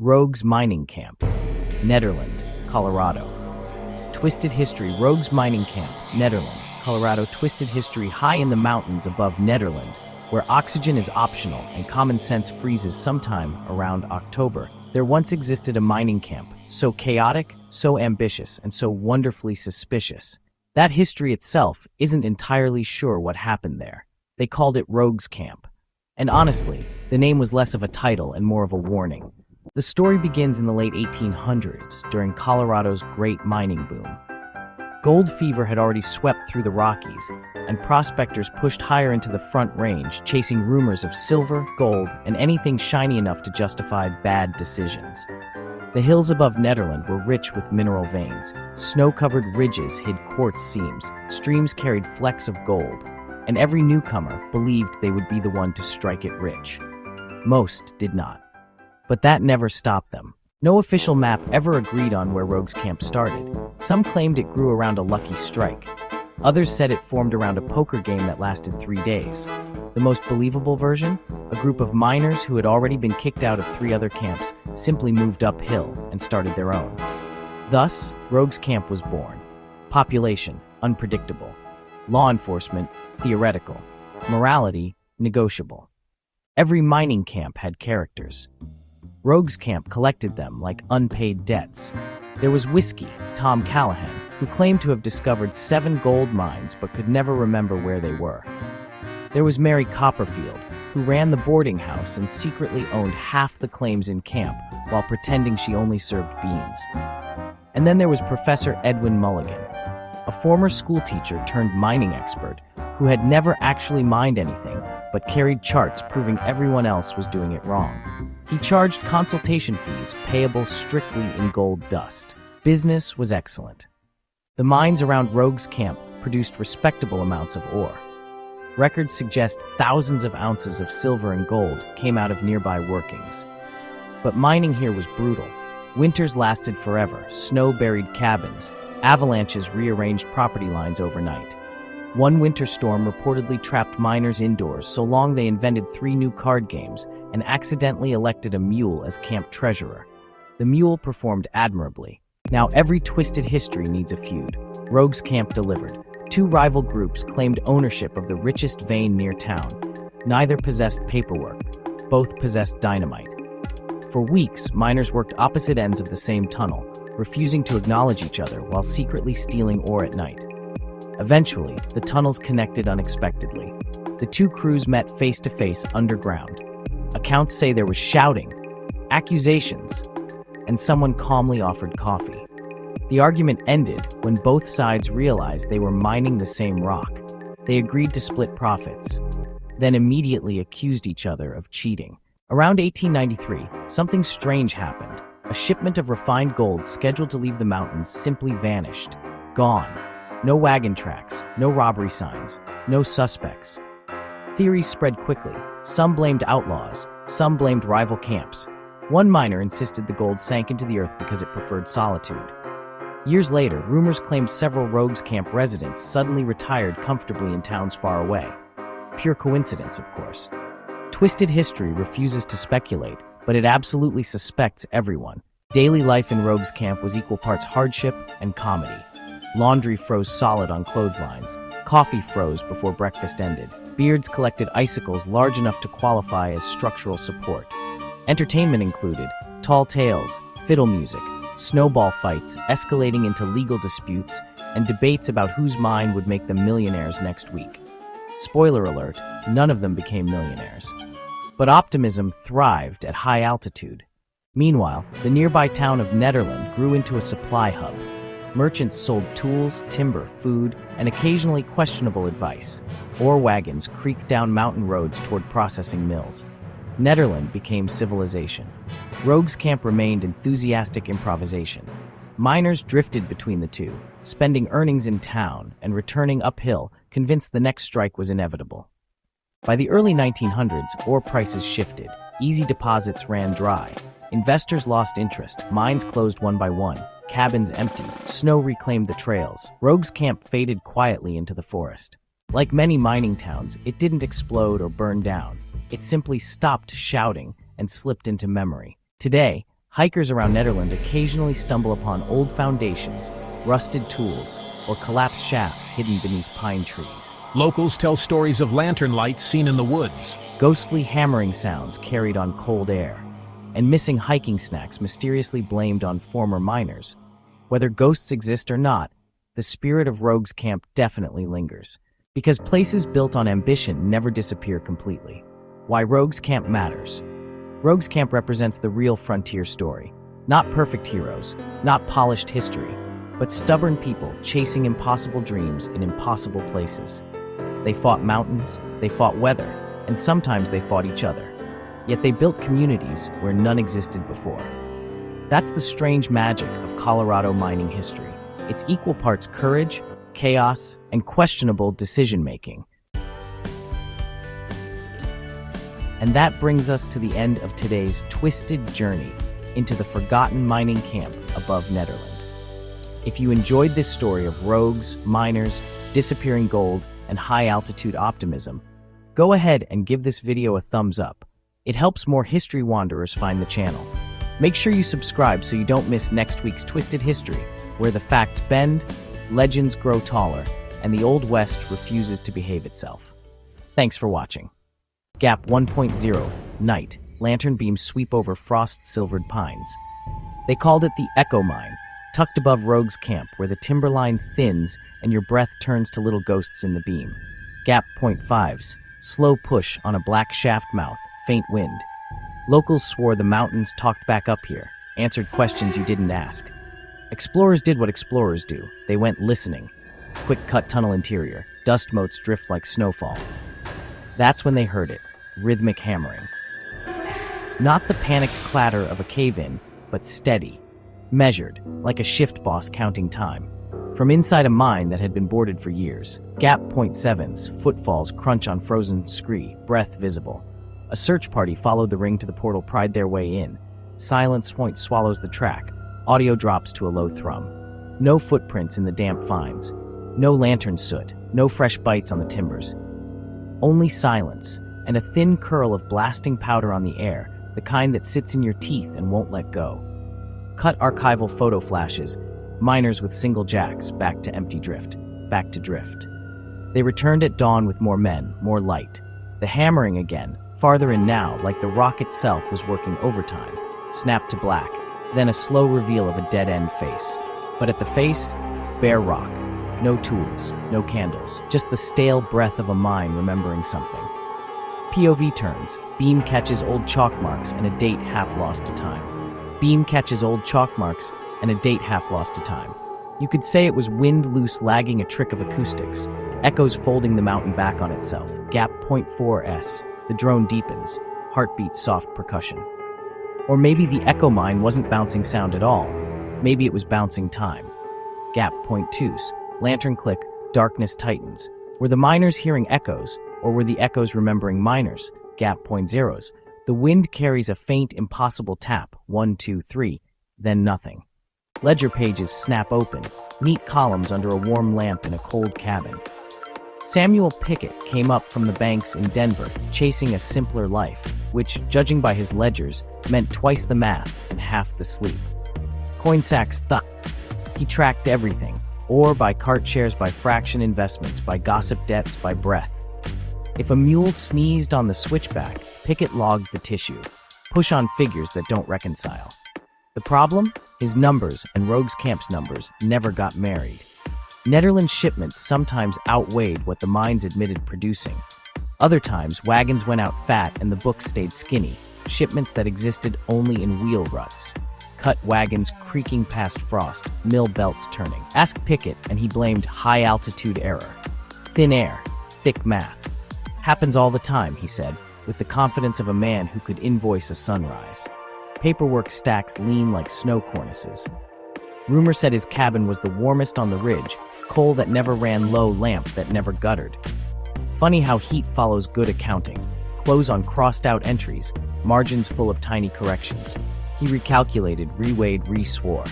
Rogues Mining Camp, Nederland, Colorado. Twisted history. Rogues Mining Camp, Nederland, Colorado. Twisted history. High in the mountains above Nederland, where oxygen is optional and common sense freezes sometime around October, there once existed a mining camp, so chaotic, so ambitious, and so wonderfully suspicious. That history itself isn't entirely sure what happened there. They called it Rogues Camp. And honestly, the name was less of a title and more of a warning. The story begins in the late 1800s, during Colorado's great mining boom. Gold fever had already swept through the Rockies, and prospectors pushed higher into the Front Range, chasing rumors of silver, gold, and anything shiny enough to justify bad decisions. The hills above Nederland were rich with mineral veins. Snow-covered ridges hid quartz seams, streams carried flecks of gold, and every newcomer believed they would be the one to strike it rich. Most did not. But that never stopped them. No official map ever agreed on where Rogues Camp started. Some claimed it grew around a lucky strike. Others said it formed around a poker game that lasted 3 days. The most believable version? A group of miners who had already been kicked out of 3 other camps simply moved uphill and started their own. Thus, Rogues Camp was born. Population, unpredictable. Law enforcement, theoretical. Morality, negotiable. Every mining camp had characters. Rogues Camp collected them like unpaid debts. There was Whiskey, Tom Callahan, who claimed to have discovered 7 gold mines but could never remember where they were. There was Mary Copperfield, who ran the boarding house and secretly owned half the claims in camp while pretending she only served beans. And then there was Professor Edwin Mulligan, a former schoolteacher turned mining expert who had never actually mined anything but carried charts proving everyone else was doing it wrong. He charged consultation fees payable strictly in gold dust. Business was excellent. The mines around Rogues Camp produced respectable amounts of ore. Records suggest thousands of ounces of silver and gold came out of nearby workings. But mining here was brutal. Winters lasted forever, snow-buried cabins, avalanches rearranged property lines overnight. One winter storm reportedly trapped miners indoors so long they invented 3 new card games and accidentally elected a mule as camp treasurer. The mule performed admirably. Now every twisted history needs a feud. Rogues Camp delivered. 2 rival groups claimed ownership of the richest vein near town. Neither possessed paperwork. Both possessed dynamite. For weeks, miners worked opposite ends of the same tunnel, refusing to acknowledge each other while secretly stealing ore at night. Eventually, the tunnels connected unexpectedly. The 2 crews met face-to-face underground. Accounts say there was shouting, accusations, and someone calmly offered coffee. The argument ended when both sides realized they were mining the same rock. They agreed to split profits, then immediately accused each other of cheating. Around 1893, something strange happened. A shipment of refined gold scheduled to leave the mountains simply vanished. Gone. No wagon tracks, no robbery signs, no suspects. Theories spread quickly. Some blamed outlaws, some blamed rival camps. One miner insisted the gold sank into the earth because it preferred solitude. Years later, rumors claimed several Rogues Camp residents suddenly retired comfortably in towns far away. Pure coincidence, of course. Twisted history refuses to speculate, but it absolutely suspects everyone. Daily life in Rogues Camp was equal parts hardship and comedy. Laundry froze solid on clotheslines. Coffee froze before breakfast ended. Beards collected icicles large enough to qualify as structural support. Entertainment included tall tales, fiddle music, snowball fights escalating into legal disputes, and debates about whose mine would make them millionaires next week. Spoiler alert, none of them became millionaires. But optimism thrived at high altitude. Meanwhile, the nearby town of Nederland grew into a supply hub. Merchants sold tools, timber, food, and occasionally questionable advice. Ore wagons creaked down mountain roads toward processing mills. Nederland became civilization. Rogues Camp remained enthusiastic improvisation. Miners drifted between the two, spending earnings in town and returning uphill, convinced the next strike was inevitable. By the early 1900s, ore prices shifted. Easy deposits ran dry. Investors lost interest. Mines closed one by one. Cabins emptied. Snow reclaimed the trails. Rogues Camp faded quietly into the forest. Like many mining towns, it didn't explode or burn down. It simply stopped shouting and slipped into memory. Today, Hikers around Nederland occasionally stumble upon old foundations, rusted tools, or collapsed shafts hidden beneath pine trees. Locals tell stories of lantern lights seen in the woods, Ghostly hammering sounds carried on cold air, and missing hiking snacks mysteriously blamed on former miners. Whether ghosts exist or not, the spirit of Rogues Camp definitely lingers, because places built on ambition never disappear completely. Why Rogues Camp matters. Rogues Camp represents the real frontier story. Not perfect heroes, not polished history, but stubborn people chasing impossible dreams in impossible places. They fought mountains, they fought weather, and sometimes they fought each other. Yet they built communities where none existed before. That's the strange magic of Colorado mining history. It's equal parts courage, chaos, and questionable decision-making. And that brings us to the end of today's twisted journey into the forgotten mining camp above Nederland. If you enjoyed this story of rogues, miners, disappearing gold, and high-altitude optimism, go ahead and give this video a thumbs up. It helps more history wanderers find the channel. Make sure you subscribe so you don't miss next week's Twisted History, where the facts bend, legends grow taller, and the Old West refuses to behave itself. Thanks for watching. Gap 1.0, night, lantern beams sweep over frost-silvered pines. They called it the Echo Mine, tucked above Rogues Camp, where the timberline thins and your breath turns to little ghosts in the beam. Gap 0.5s, slow push on a black shaft mouth, faint wind. Locals swore the mountains talked back up here, answered questions you didn't ask. Explorers did what explorers do. They went listening. Quick-cut tunnel interior, dust motes drift like snowfall. That's when they heard it, rhythmic hammering. Not the panicked clatter of a cave-in, but steady, measured, like a shift boss counting time. From inside a mine that had been boarded for years, Gap 0.7s, footfalls crunch on frozen scree, breath visible. A search party followed the ring to the portal, pried their way in. Silence point swallows the track. Audio drops to a low thrum. No footprints in the damp finds. No lantern soot. No fresh bites on the timbers. Only silence, and a thin curl of blasting powder on the air, the kind that sits in your teeth and won't let go. Cut archival photo flashes, miners with single jacks, back to empty drift, back to drift. They returned at dawn with more men, more light. The hammering again, farther in now, like the rock itself was working overtime, snapped to black, then a slow reveal of a dead-end face. But at the face, bare rock. No tools, no candles, just the stale breath of a mine remembering something. POV turns, beam catches old chalk marks and a date half lost to time. Beam catches old chalk marks and a date half lost to time. You could say it was wind loose lagging, a trick of acoustics, echoes folding the mountain back on itself. Gap 0.4s, the drone deepens, heartbeat soft percussion. Or maybe the echo mine wasn't bouncing sound at all. Maybe it was bouncing time. Gap 0.2s, lantern click, darkness tightens. Were the miners hearing echoes, or were the echoes remembering miners? Gap 0.0s, the wind carries a faint, impossible tap, 1, 2, 3, then nothing. Ledger pages snap open, neat columns under a warm lamp in a cold cabin. Samuel Pickett came up from the banks in Denver, chasing a simpler life, which, judging by his ledgers, meant twice the math and half the sleep. Coinsacks thought. He tracked everything, ore by cart shares, by fraction investments, by gossip debts, by breath. If a mule sneezed on the switchback, Pickett logged the tissue. Push on figures that don't reconcile. The problem? His numbers and Rogues Camp's numbers never got married. Nederland shipments sometimes outweighed what the mines admitted producing. Other times, wagons went out fat and the books stayed skinny, shipments that existed only in wheel ruts. Cut wagons creaking past frost, mill belts turning. Ask Pickett and he blamed high-altitude error. Thin air, thick math. Happens all the time, he said, with the confidence of a man who could invoice a sunrise. Paperwork stacks lean like snow cornices. Rumor said his cabin was the warmest on the ridge, coal that never ran low, lamp that never guttered. Funny how heat follows good accounting. Close on crossed-out entries, margins full of tiny corrections. He recalculated, reweighed, re-swore.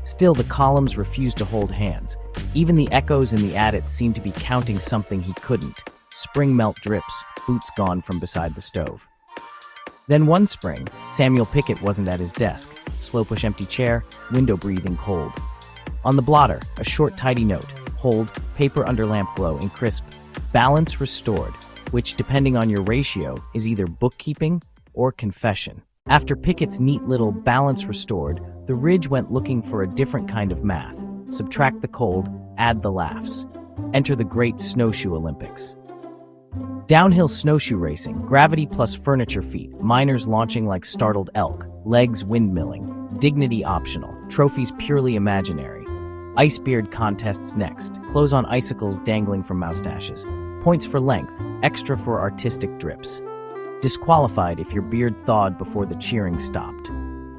Still, the columns refused to hold hands. Even the echoes in the adit seemed to be counting something he couldn't. Spring melt drips, boots gone from beside the stove. Then one spring, Samuel Pickett wasn't at his desk. slow push empty chair, window breathing cold. On the blotter, a short tidy note, hold, paper under lamp glow in crisp, balance restored, which, depending on your ratio, is either bookkeeping or confession. After Pickett's neat little balance restored, the Ridge went looking for a different kind of math. Subtract the cold, add the laughs. Enter the great snowshoe Olympics. Downhill snowshoe racing, gravity plus furniture feat, miners launching like startled elk, legs windmilling, dignity optional, trophies purely imaginary. Ice beard contests next, clothes on icicles dangling from moustaches, points for length, extra for artistic drips. Disqualified if your beard thawed before the cheering stopped.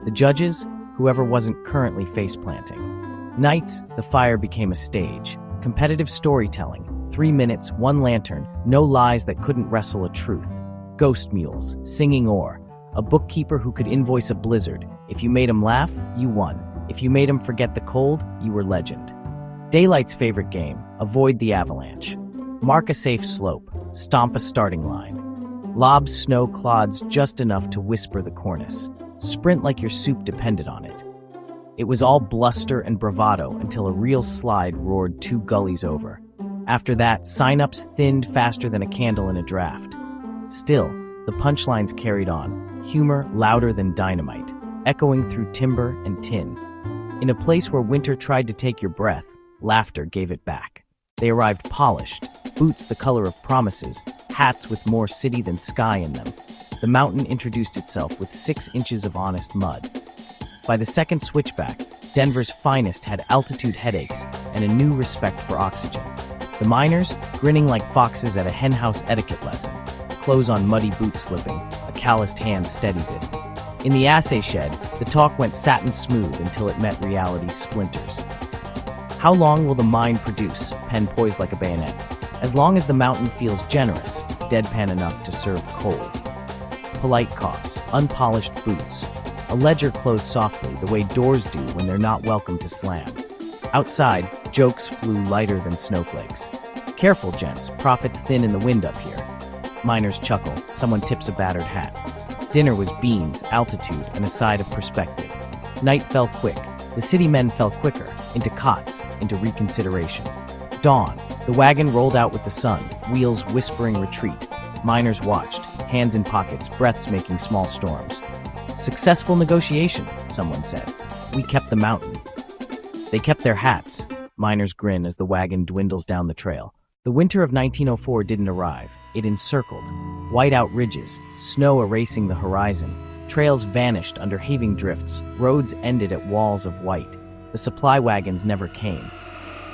The judges, whoever wasn't currently face-planting. Nights, the fire became a stage. Competitive storytelling, 3 minutes, 1 lantern, no lies that couldn't wrestle a truth. Ghost mules, singing ore, a bookkeeper who could invoice a blizzard. If you made him laugh, you won. If you made him forget the cold, you were legend. Daylight's favorite game, avoid the avalanche. Mark a safe slope, stomp a starting line. Lob snow clods just enough to whisper the cornice. Sprint like your soup depended on it. It was all bluster and bravado until a real slide roared 2 gullies over. After that, sign-ups thinned faster than a candle in a draft. Still, the punchlines carried on, humor louder than dynamite, echoing through timber and tin. In a place where winter tried to take your breath, laughter gave it back. They arrived polished, boots the color of promises, hats with more city than sky in them. The mountain introduced itself with 6 inches of honest mud. By the second switchback, Denver's finest had altitude headaches and a new respect for oxygen. The miners, grinning like foxes at a henhouse etiquette lesson, clothes on muddy boots slipping, a calloused hand steadies it. In the assay shed, the talk went satin smooth until it met reality's splinters. How long will the mine produce, pen poised like a bayonet? As long as the mountain feels generous, deadpan enough to serve cold. Polite coughs, unpolished boots. A ledger closed softly, the way doors do when they're not welcome to slam. Outside, jokes flew lighter than snowflakes. Careful, gents, profits thin in the wind up here. Miners chuckle, someone tips a battered hat. Dinner was beans, altitude, and a side of perspective. Night fell quick. The city men fell quicker, into cots, into reconsideration. Dawn. The wagon rolled out with the sun, wheels whispering retreat. Miners watched, hands in pockets, breaths making small storms. Successful negotiation, someone said. We kept the mountain. They kept their hats. Miners grin as the wagon dwindles down the trail. The winter of 1904 didn't arrive. It encircled. White-out ridges, snow erasing the horizon. Trails vanished under heaving drifts. Roads ended at walls of white. The supply wagons never came.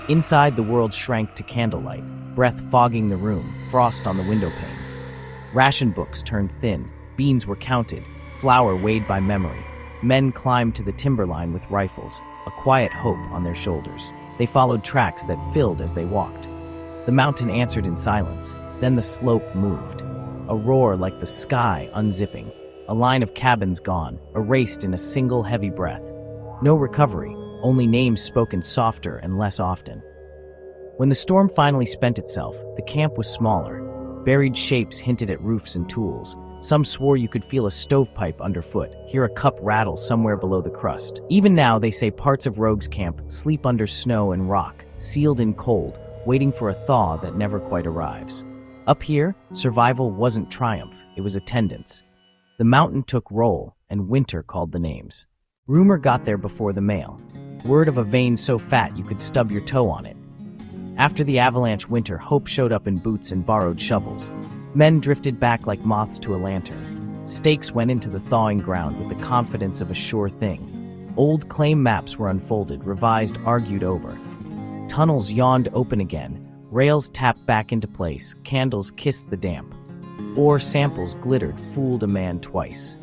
Inside, the world shrank to candlelight, breath fogging the room, frost on the window panes. Ration books turned thin. Beans were counted. Flour weighed by memory. Men climbed to the timberline with rifles, a quiet hope on their shoulders. They followed tracks that filled as they walked. The mountain answered in silence. Then the slope moved. A roar like the sky unzipping. A line of cabins gone, erased in a single heavy breath. No recovery, only names spoken softer and less often. When the storm finally spent itself, the camp was smaller. Buried shapes hinted at roofs and tools. Some swore you could feel a stovepipe underfoot, hear a cup rattle somewhere below the crust. Even now, they say parts of Rogues Camp sleep under snow and rock, sealed in cold, waiting for a thaw that never quite arrives. Up here, survival wasn't triumph, it was attendance. The mountain took roll, and winter called the names. Rumor got there before the mail. Word of a vein so fat you could stub your toe on it. After the avalanche winter, hope showed up in boots and borrowed shovels. Men drifted back like moths to a lantern. Stakes went into the thawing ground with the confidence of a sure thing. Old claim maps were unfolded, revised, argued over. Tunnels yawned open again. Rails tapped back into place. Candles kissed the damp. Ore samples glittered, fooled a man twice.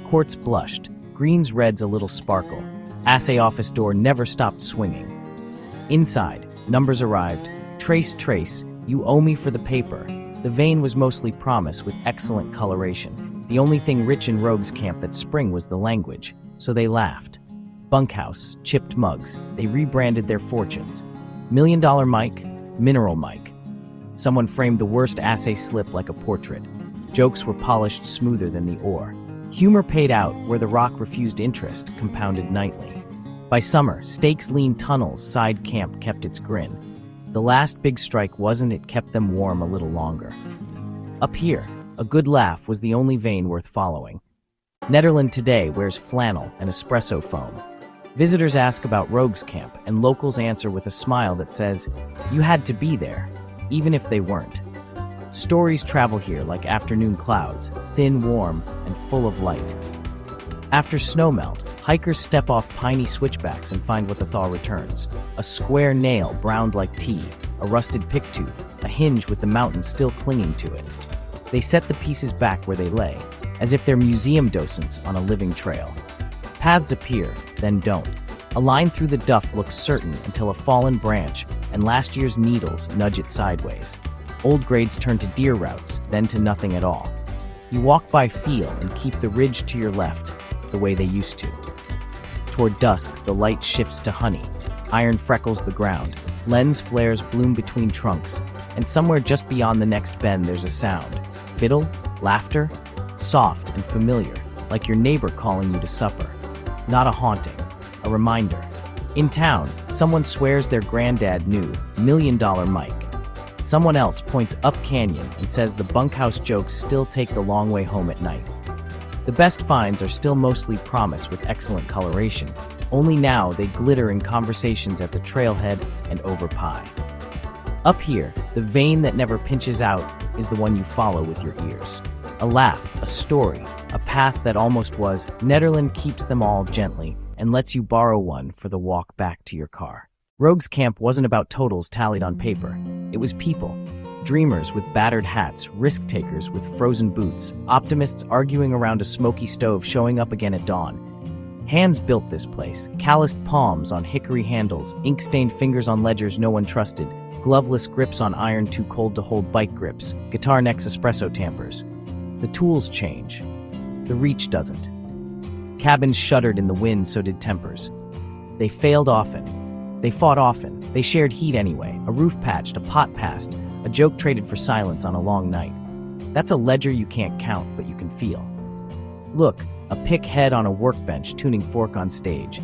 Quartz blushed. Greens reds a little sparkle. Assay office door never stopped swinging. Inside, numbers arrived. Trace, trace, you owe me for the paper. The vein was mostly promise with excellent coloration. The only thing rich in Rogues Camp that spring was the language, so they laughed. Bunkhouse, chipped mugs, they rebranded their fortunes. $1 Million Mike, Mineral Mike. Someone framed the worst assay slip like a portrait. Jokes were polished smoother than the ore. Humor paid out where the rock refused interest, compounded nightly. By summer, Stakes Lean Tunnel's side camp kept its grin. The last big strike wasn't, it kept them warm a little longer. Up here, a good laugh was the only vein worth following. Nederland today wears flannel and espresso foam. Visitors ask about Rogues Camp, and locals answer with a smile that says, you had to be there, even if they weren't. Stories travel here like afternoon clouds, thin, warm, and full of light. After snowmelt, hikers step off piney switchbacks and find what the thaw returns. A square nail browned like tea, a rusted picktooth, a hinge with the mountains still clinging to it. They set the pieces back where they lay, as if they're museum docents on a living trail. Paths appear, then don't. A line through the duff looks certain until a fallen branch and last year's needles nudge it sideways. Old grades turn to deer routes, then to nothing at all. You walk by feel and keep the ridge to your left, the way they used to. Toward dusk, the light shifts to honey. Iron freckles the ground. Lens flares bloom between trunks. And somewhere just beyond the next bend there's a sound. Fiddle, laughter, soft and familiar, like your neighbor calling you to supper. Not a haunting, a reminder. In town, someone swears their granddad knew $1 million Mike. Someone else points up canyon and says the bunkhouse jokes still take the long way home at night. The best finds are still mostly promise with excellent coloration, only now they glitter in conversations at the trailhead and over pie. Up here, the vein that never pinches out is the one you follow with your ears. A laugh, a story, a path that almost was. Nederland keeps them all gently and lets you borrow one for the walk back to your car. Rogues Camp wasn't about totals tallied on paper. It was people. Dreamers with battered hats, risk-takers with frozen boots, optimists arguing around a smoky stove showing up again at dawn. Hands built this place, calloused palms on hickory handles, ink-stained fingers on ledgers no one trusted, gloveless grips on iron too cold to hold bike grips, guitar necks espresso tampers. The tools change. The reach doesn't. Cabins shuddered in the wind, so did tempers. They failed often. They fought often. They shared heat anyway. A roof patched, a pot passed, a joke traded for silence on a long night. That's a ledger you can't count, but you can feel. Look, a pick head on a workbench tuning fork on stage.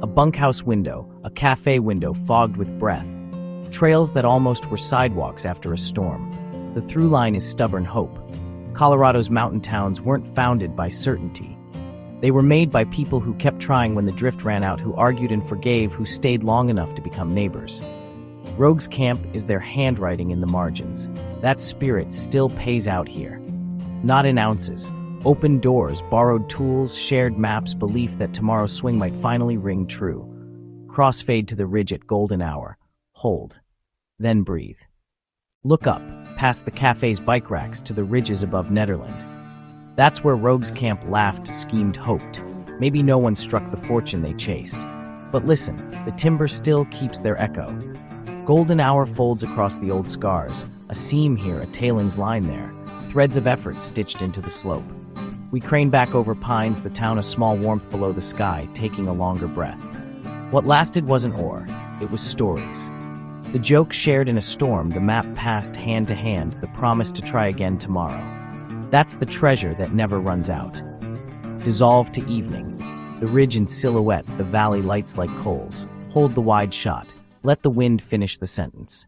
A bunkhouse window, a cafe window fogged with breath. Trails that almost were sidewalks after a storm. The through line is stubborn hope. Colorado's mountain towns weren't founded by certainty. They were made by people who kept trying when the drift ran out, who argued and forgave, who stayed long enough to become neighbors. Rogues Camp is their handwriting in the margins. That spirit still pays out here. Not in ounces. Open doors, borrowed tools, shared maps, belief that tomorrow's swing might finally ring true. Crossfade to the ridge at golden hour. Hold. Then breathe. Look up, past the cafe's bike racks to the ridges above Nederland. That's where Rogues Camp laughed, schemed, hoped. Maybe no one struck the fortune they chased. But listen, the timber still keeps their echo. Golden hour folds across the old scars, a seam here, a tailings line there, threads of effort stitched into the slope. We crane back over pines, the town a small warmth below the sky, taking a longer breath. What lasted wasn't ore, it was stories. The joke shared in a storm, the map passed hand to hand, the promise to try again tomorrow. That's the treasure that never runs out. Dissolve to evening. The ridge in silhouette, the valley lights like coals. Hold the wide shot. Let the wind finish the sentence.